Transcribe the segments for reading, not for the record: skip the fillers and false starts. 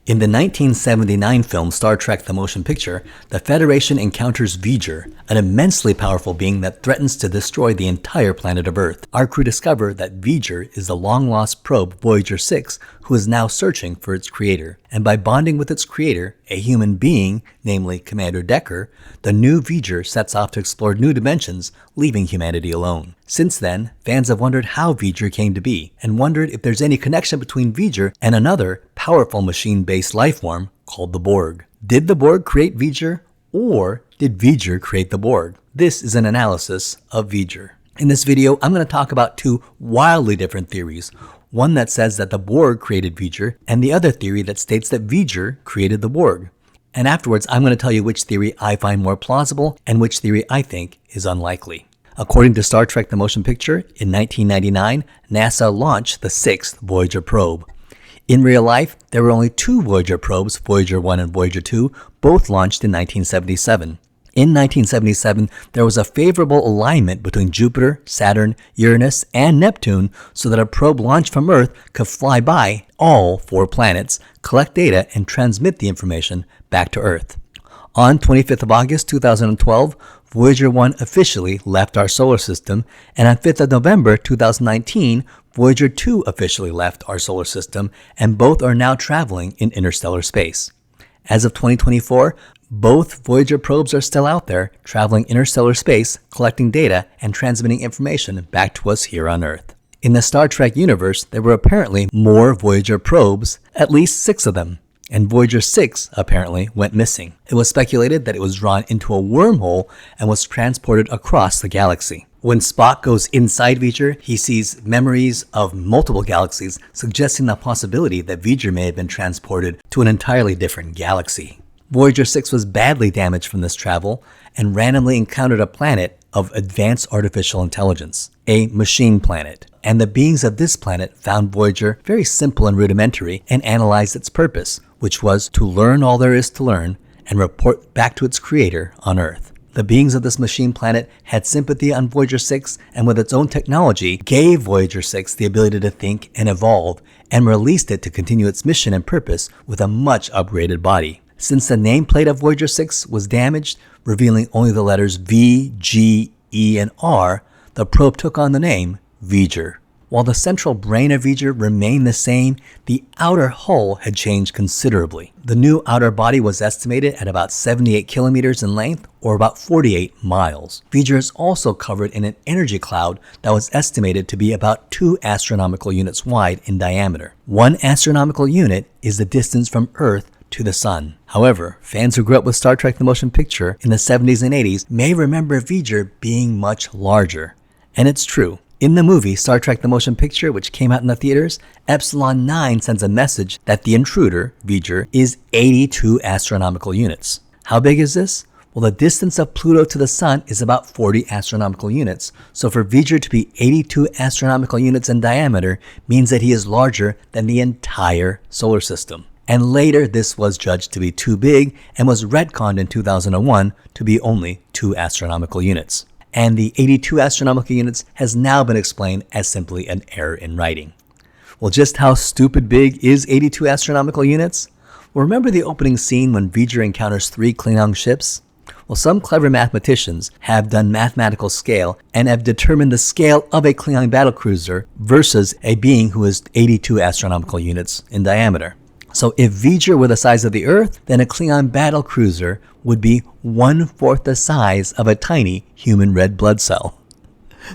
In the 1979 film Star Trek the Motion Picture, the Federation encounters VGER, an immensely powerful being that threatens to destroy the entire planet of Earth. Our crew discover that VGER is the long-lost probe Voyager 6, who is now searching for its creator. And by bonding with its creator, a human being, namely Commander Decker, the new VGER sets off to explore new dimensions, leaving humanity alone. Since then, fans have wondered how VGER came to be, and wondered if there's any connection between VGER and another powerful machine-based life form called the Borg. Did the Borg create VGER, or did VGER create the Borg? This is an analysis of VGER. In this video, I'm going to talk about two wildly different theories. One that says that the Borg created VGER, and the other theory that states that VGER created the Borg. And afterwards, I'm going to tell you which theory I find more plausible and which theory I think is unlikely. According to Star Trek the Motion Picture, in 1999, NASA launched the 6th Voyager probe. In real life, there were only two Voyager probes, Voyager 1 and Voyager 2, both launched in 1977. In 1977, there was a favorable alignment between Jupiter, Saturn, Uranus, and Neptune so that a probe launched from Earth could fly by all 4 planets, collect data, and transmit the information back to Earth. On 25th of August 2012, Voyager 1 officially left our solar system, and on 5th of November 2019, Voyager 2 officially left our solar system, and both are now traveling in interstellar space. As of 2024, both Voyager probes are still out there, traveling interstellar space, collecting data, and transmitting information back to us here on Earth. In the Star Trek universe, there were apparently more Voyager probes, at least 6 of them, and Voyager 6 apparently went missing. It was speculated that it was drawn into a wormhole and was transported across the galaxy. When Spock goes inside VGER, he sees memories of multiple galaxies, suggesting the possibility that VGER may have been transported to an entirely different galaxy. Voyager 6 was badly damaged from this travel and randomly encountered a planet of advanced artificial intelligence, a machine planet. And the beings of this planet found Voyager very simple and rudimentary and analyzed its purpose, which was to learn all there is to learn and report back to its creator on Earth. The beings of this machine planet had sympathy on Voyager 6 and with its own technology gave Voyager 6 the ability to think and evolve and released it to continue its mission and purpose with a much upgraded body. Since the nameplate of Voyager 6 was damaged, revealing only the letters V, G, E, and R, the probe took on the name VGER. While the central brain of VGER remained the same, the outer hull had changed considerably. The new outer body was estimated at about 78 kilometers in length, or about 48 miles. VGER is also covered in an energy cloud that was estimated to be about 2 astronomical units wide in diameter. 1 astronomical unit is the distance from Earth to the Sun. However, fans who grew up with Star Trek the Motion Picture in the 70s and 80s may remember VGER being much larger. And it's true. In the movie Star Trek the Motion Picture, which came out in the theaters, Epsilon 9 sends a message that the intruder, VGER, is 82 astronomical units. How big is this? Well, the distance of Pluto to the Sun is about 40 astronomical units. So for VGER to be 82 astronomical units in diameter means that he is larger than the entire solar system. And later this was judged to be too big and was retconned in 2001 to be only 2 astronomical units. And the 82 astronomical units has now been explained as simply an error in writing. Well, just how stupid big is 82 astronomical units? Well, remember the opening scene when VGER encounters 3 Klingon ships? Well, some clever mathematicians have done mathematical scale and have determined the scale of a Klingon battlecruiser versus a being who is 82 astronomical units in diameter. So if VGER were the size of the Earth, then a Klingon battlecruiser would be 1/4 the size of a tiny human red blood cell.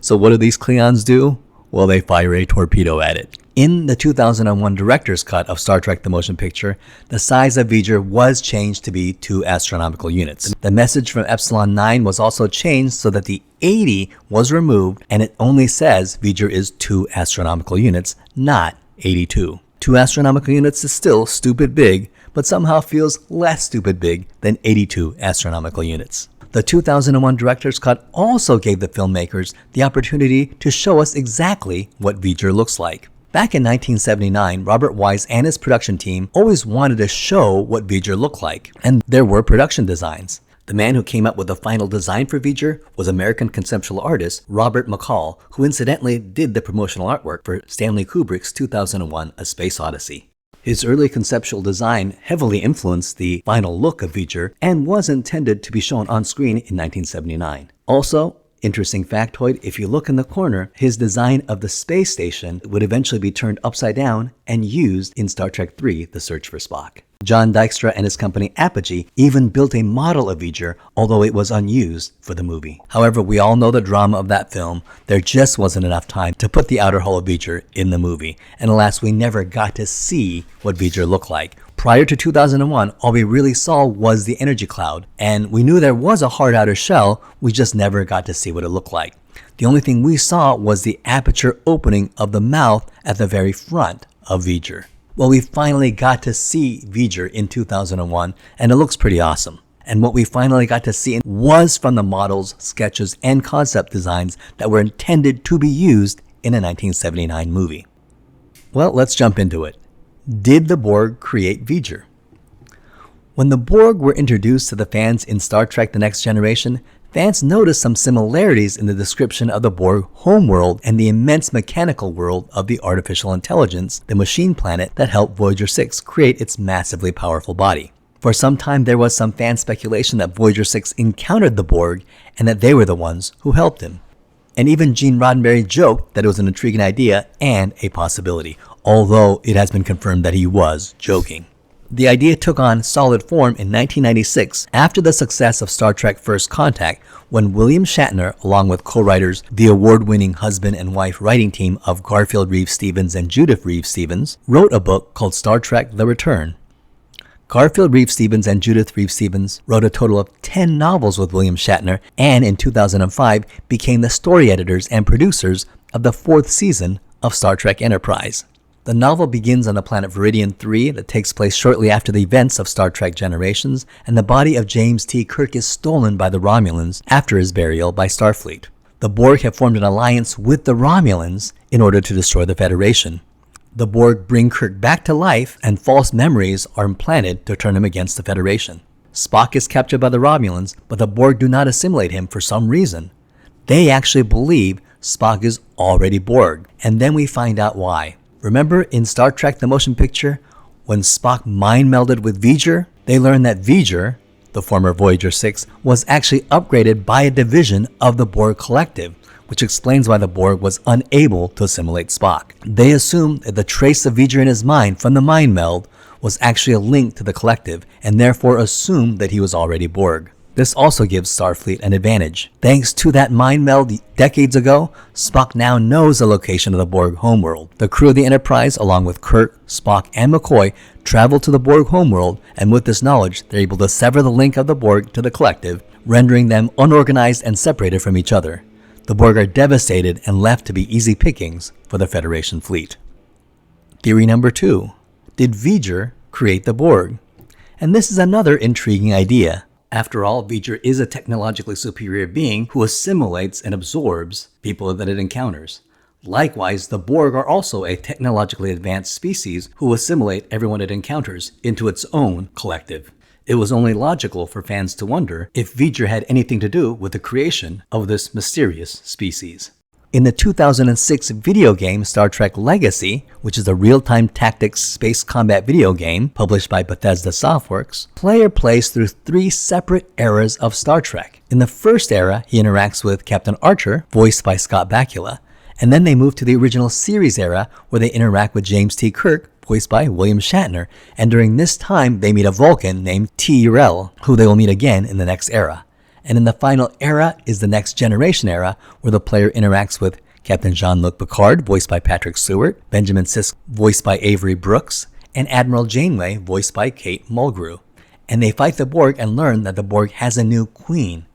So what do these Klingons do? Well, they fire a torpedo at it. In the 2001 director's cut of Star Trek the Motion Picture, the size of VGER was changed to be 2 astronomical units. The message from Epsilon 9 was also changed so that the 80 was removed and it only says VGER is 2 astronomical units, not 82. 2 astronomical units is still stupid big, but somehow feels less stupid big than 82 astronomical units. The 2001 director's cut also gave the filmmakers the opportunity to show us exactly what VGER looks like. Back in 1979, Robert Wise and his production team always wanted to show what VGER looked like, and there were production designs. The man who came up with the final design for VGER was American conceptual artist Robert McCall, who incidentally did the promotional artwork for Stanley Kubrick's 2001 A Space Odyssey. His early conceptual design heavily influenced the final look of VGER and was intended to be shown on screen in 1979. Also, interesting factoid, if you look in the corner, his design of the space station would eventually be turned upside down and used in Star Trek III: The Search for Spock. John Dykstra and his company Apogee even built a model of VGER, although it was unused for the movie. However, we all know the drama of that film. There just wasn't enough time to put the outer hull of VGER in the movie, and alas, we never got to see what VGER looked like. Prior to 2001, all we really saw was the energy cloud, and we knew there was a hard outer shell, we just never got to see what it looked like. The only thing we saw was the aperture opening of the mouth at the very front of VGER. Well, we finally got to see VGER in 2001, and it looks pretty awesome. And what we finally got to see was from the models, sketches, and concept designs that were intended to be used in a 1979 movie. Well, let's jump into it. Did the Borg create VGER? When the Borg were introduced to the fans in Star Trek: The Next Generation, fans noticed some similarities in the description of the Borg homeworld and the immense mechanical world of the artificial intelligence, the machine planet that helped Voyager 6 create its massively powerful body. For some time, there was some fan speculation that Voyager 6 encountered the Borg and that they were the ones who helped him. And even Gene Roddenberry joked that it was an intriguing idea and a possibility, although it has been confirmed that he was joking. The idea took on solid form in 1996 after the success of Star Trek First Contact, when William Shatner, along with co-writers, the award-winning husband and wife writing team of Garfield Reeves Stevens and Judith Reeves Stevens, wrote a book called Star Trek: The Return. Garfield Reeves Stevens and Judith Reeves Stevens wrote a total of 10 novels with William Shatner, and in 2005 became the story editors and producers of the 4th season of Star Trek Enterprise. The novel begins on the planet Veridian 3 that takes place shortly after the events of Star Trek Generations, and the body of James T. Kirk is stolen by the Romulans after his burial by Starfleet. The Borg have formed an alliance with the Romulans in order to destroy the Federation. The Borg bring Kirk back to life, and false memories are implanted to turn him against the Federation. Spock is captured by the Romulans, but the Borg do not assimilate him for some reason. They actually believe Spock is already Borg, and then we find out why. Remember in Star Trek: The Motion Picture, when Spock mind melded with VGER? They learned that VGER, the former Voyager 6, was actually upgraded by a division of the Borg Collective, which explains why the Borg was unable to assimilate Spock. They assumed that the trace of VGER in his mind from the mind meld was actually a link to the Collective, and therefore assumed that he was already Borg. This also gives Starfleet an advantage. Thanks to that mind meld decades ago, Spock now knows the location of the Borg homeworld. The crew of the Enterprise, along with Kirk, Spock, and McCoy, travel to the Borg homeworld, and with this knowledge, they're able to sever the link of the Borg to the Collective, rendering them unorganized and separated from each other. The Borg are devastated and left to be easy pickings for the Federation fleet. Theory number 2. Did VGER create the Borg? And this is another intriguing idea. After all, VGER is a technologically superior being who assimilates and absorbs people that it encounters. Likewise, the Borg are also a technologically advanced species who assimilate everyone it encounters into its own collective. It was only logical for fans to wonder if VGER had anything to do with the creation of this mysterious species. In the 2006 video game Star Trek Legacy, which is a real-time tactics space combat video game published by Bethesda Softworks, player plays through 3 separate eras of Star Trek. In the first era, he interacts with Captain Archer, voiced by Scott Bakula, and then they move to the original series era where they interact with James T. Kirk, voiced by William Shatner, and during this time they meet a Vulcan named T'Rell, who they will meet again in the next era. And in the final era is the Next Generation era, where the player interacts with Captain Jean-Luc Picard, voiced by Patrick Stewart, Benjamin Sisk, voiced by Avery Brooks, and Admiral Janeway, voiced by Kate Mulgrew. And they fight the Borg and learn that the Borg has a new queen,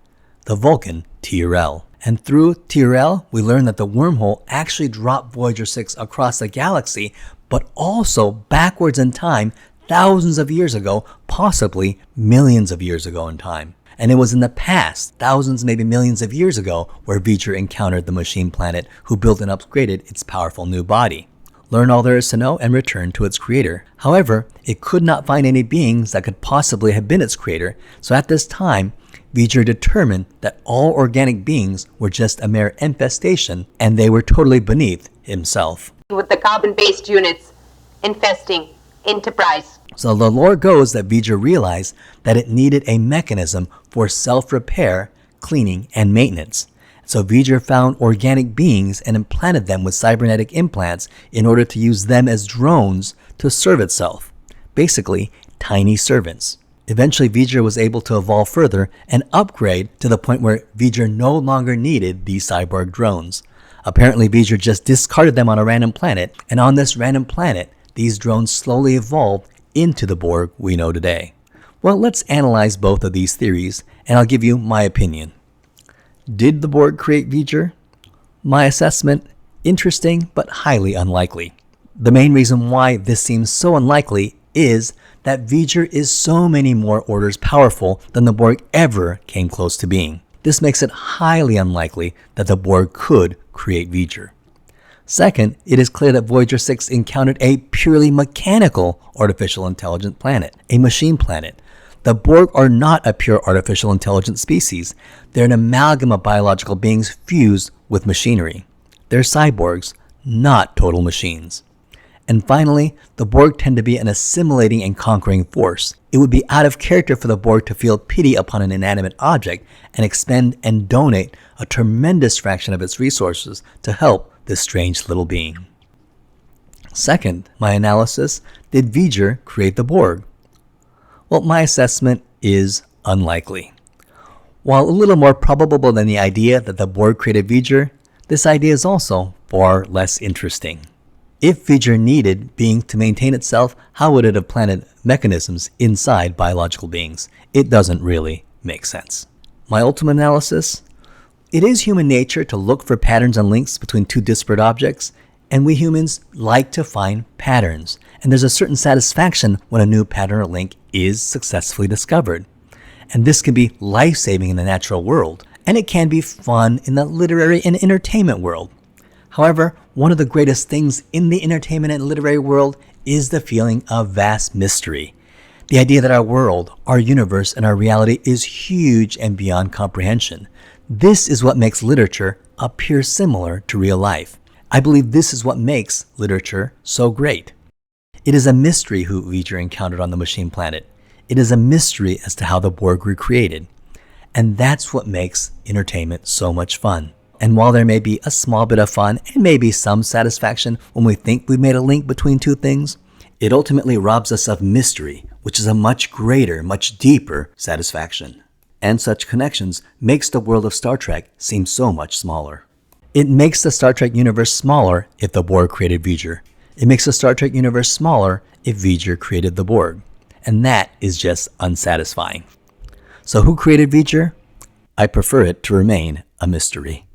the Vulcan T'Rell. And through T'Rell, we learn that the wormhole actually dropped Voyager 6 across the galaxy, but also backwards in time, thousands of years ago, possibly millions of years ago in time. And it was in the past, thousands, maybe millions of years ago, where VGER encountered the machine planet who built and upgraded its powerful new body. Learn all there is to know and return to its creator. However, it could not find any beings that could possibly have been its creator, so at this time, VGER determined that all organic beings were just a mere infestation, and they were totally beneath himself. With the carbon-based units infesting Enterprise. So the lore goes that VGER realized that it needed a mechanism for self-repair, cleaning, and maintenance. So VGER found organic beings and implanted them with cybernetic implants in order to use them as drones to serve itself. Basically, tiny servants. Eventually, VGER was able to evolve further and upgrade to the point where VGER no longer needed these cyborg drones. Apparently, VGER just discarded them on a random planet, and on this random planet, these drones slowly evolved into the Borg we know today. Well, let's analyze both of these theories, and I'll give you my opinion. Did the Borg create VGER? My assessment, interesting but highly unlikely. The main reason why this seems so unlikely is that VGER is so many more orders powerful than the Borg ever came close to being. This makes it highly unlikely that the Borg could create VGER. Second, it is clear that Voyager 6 encountered a purely mechanical artificial intelligent planet, a machine planet. The Borg are not a pure artificial intelligent species. They're an amalgam of biological beings fused with machinery. They're cyborgs, not total machines. And finally, the Borg tend to be an assimilating and conquering force. It would be out of character for the Borg to feel pity upon an inanimate object and expend and donate a tremendous fraction of its resources to help this strange little being. Second, my analysis, did VGER create the Borg? Well, my assessment is unlikely. While a little more probable than the idea that the Borg created VGER, this idea is also far less interesting. If VGER needed being to maintain itself, how would it have planted mechanisms inside biological beings? It doesn't really make sense. My ultimate analysis? It is human nature to look for patterns and links between two disparate objects, and we humans like to find patterns. And there's a certain satisfaction when a new pattern or link is successfully discovered. And this can be life-saving in the natural world, and it can be fun in the literary and entertainment world. However, one of the greatest things in the entertainment and literary world is the feeling of vast mystery. The idea that our world, our universe, and our reality is huge and beyond comprehension. This is what makes literature appear similar to real life. I believe this is what makes literature so great. It is a mystery who VGER encountered on the machine planet. It is a mystery as to how the Borg were created. And that's what makes entertainment so much fun. And while there may be a small bit of fun and maybe some satisfaction when we think we've made a link between two things, it ultimately robs us of mystery, which is a much greater, much deeper satisfaction. And such connections makes the world of Star Trek seem so much smaller. It makes the Star Trek universe smaller if the Borg created VGER. It makes the Star Trek universe smaller if VGER created the Borg. And that is just unsatisfying. So who created VGER? I prefer it to remain a mystery.